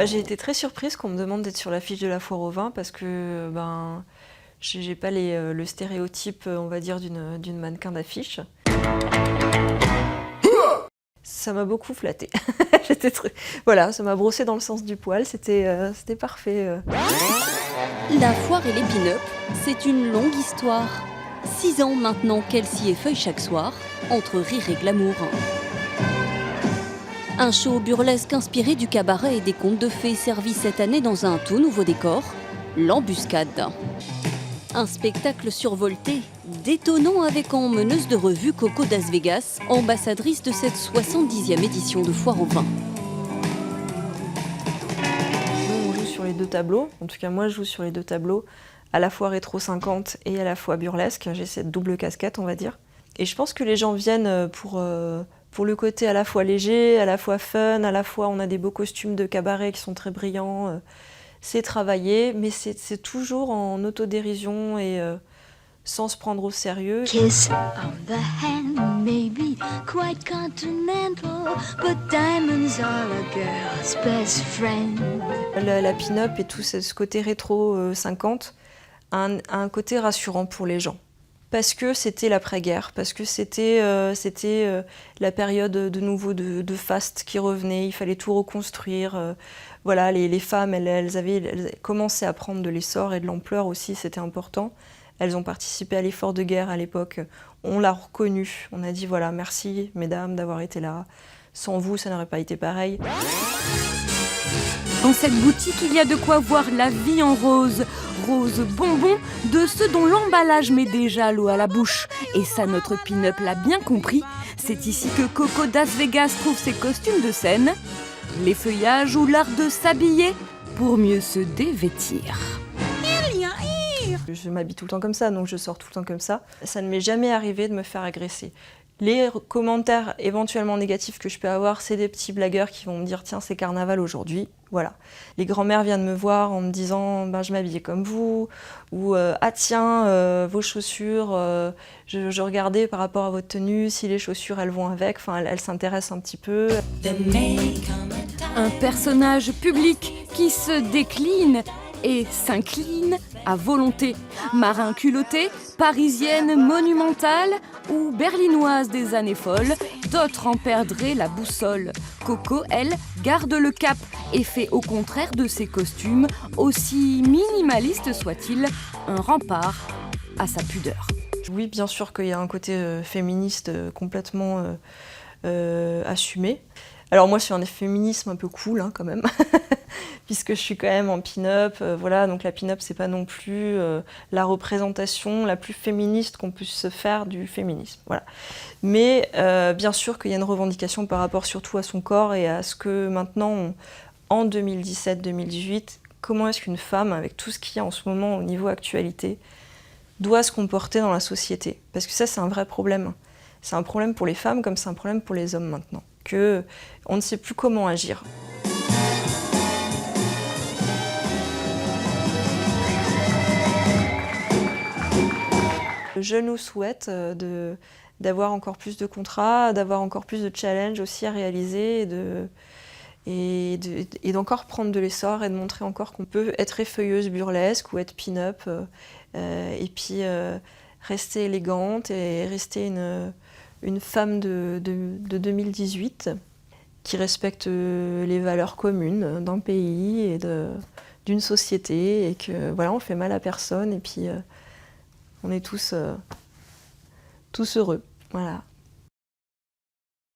J'ai été très surprise qu'on me demande d'être sur l'affiche de la foire au vin parce que j'ai pas le stéréotype, on va dire, d'une mannequin d'affiche. Ça m'a beaucoup flattée. Voilà, ça m'a brossé dans le sens du poil, c'était parfait. La foire et les pin-up, c'est une longue histoire. 6 ans maintenant qu'elle s'y effeuille chaque soir, entre rire et glamour. Un show burlesque inspiré du cabaret et des contes de fées servi cette année dans un tout nouveau décor, l'Embuscade. Un spectacle survolté, détonnant avec en meneuse de revue Coco Das Vegas, ambassadrice de cette 70e édition de Foire au Vin. Nous, on joue sur les deux tableaux, en tout cas moi je joue sur les deux tableaux, à la fois rétro 50 et à la fois burlesque. J'ai cette double casquette, on va dire. Et je pense que les gens viennent pour le côté à la fois léger, à la fois fun, à la fois on a des beaux costumes de cabaret qui sont très brillants. C'est travaillé, mais c'est toujours en autodérision et sans se prendre au sérieux. Kiss on the hand, maybe quite continental, but diamonds are a girl's best friend. La pin-up et tout ce côté rétro 50 a un côté rassurant pour les gens. Parce que c'était l'après-guerre, parce que c'était la période de nouveau de faste qui revenait, il fallait tout reconstruire. Voilà, les femmes, elles commencé à prendre de l'essor et de l'ampleur aussi, c'était important. Elles ont participé à l'effort de guerre à l'époque, on l'a reconnu, on a dit voilà, merci mesdames d'avoir été là, sans vous ça n'aurait pas été pareil. Dans cette boutique, il y a de quoi voir la vie en rose. Rose bonbon, de ceux dont l'emballage met déjà l'eau à la bouche. Et ça, notre pin-up l'a bien compris. C'est ici que Coco Das Vegas trouve ses costumes de scène, les feuillages ou l'art de s'habiller pour mieux se dévêtir. Je m'habille tout le temps comme ça, donc je sors tout le temps comme ça. Ça ne m'est jamais arrivé de me faire agresser. Les commentaires éventuellement négatifs que je peux avoir, c'est des petits blagueurs qui vont me dire « Tiens, c'est carnaval aujourd'hui ». Voilà. Les grands-mères viennent me voir en me disant « Je m'habillais comme vous » ou « Ah tiens, vos chaussures, je regardais par rapport à votre tenue, si les chaussures elles vont avec ». Enfin, elles s'intéressent un petit peu. Un personnage public qui se décline et s'incline à volonté. Marin culotté, parisienne monumentale ou berlinoise des années folles, d'autres en perdraient la boussole. Coco, elle, garde le cap et fait au contraire de ses costumes, aussi minimalistes soient-ils, un rempart à sa pudeur. Oui, bien sûr qu'il y a un côté féministe complètement assumé. Alors moi, je suis un féminisme un peu cool quand même, puisque je suis quand même en pin-up. Voilà, donc la pin-up, c'est pas non plus la représentation la plus féministe qu'on puisse se faire du féminisme. Voilà. Mais bien sûr qu'il y a une revendication par rapport surtout à son corps et à ce que maintenant, en 2017-2018, comment est-ce qu'une femme, avec tout ce qu'il y a en ce moment au niveau actualité, doit se comporter dans la société. Parce que ça, c'est un vrai problème. C'est un problème pour les femmes comme c'est un problème pour les hommes maintenant. On ne sait plus comment agir. Je nous souhaite d'avoir encore plus de contrats, d'avoir encore plus de challenges aussi à réaliser et d'encore prendre de l'essor et de montrer encore qu'on peut être effeuilleuse burlesque ou être pin-up et puis rester élégante et rester une femme de 2018 qui respecte les valeurs communes d'un pays et d'une société et que voilà, on fait mal à personne et puis on est tous heureux. Voilà.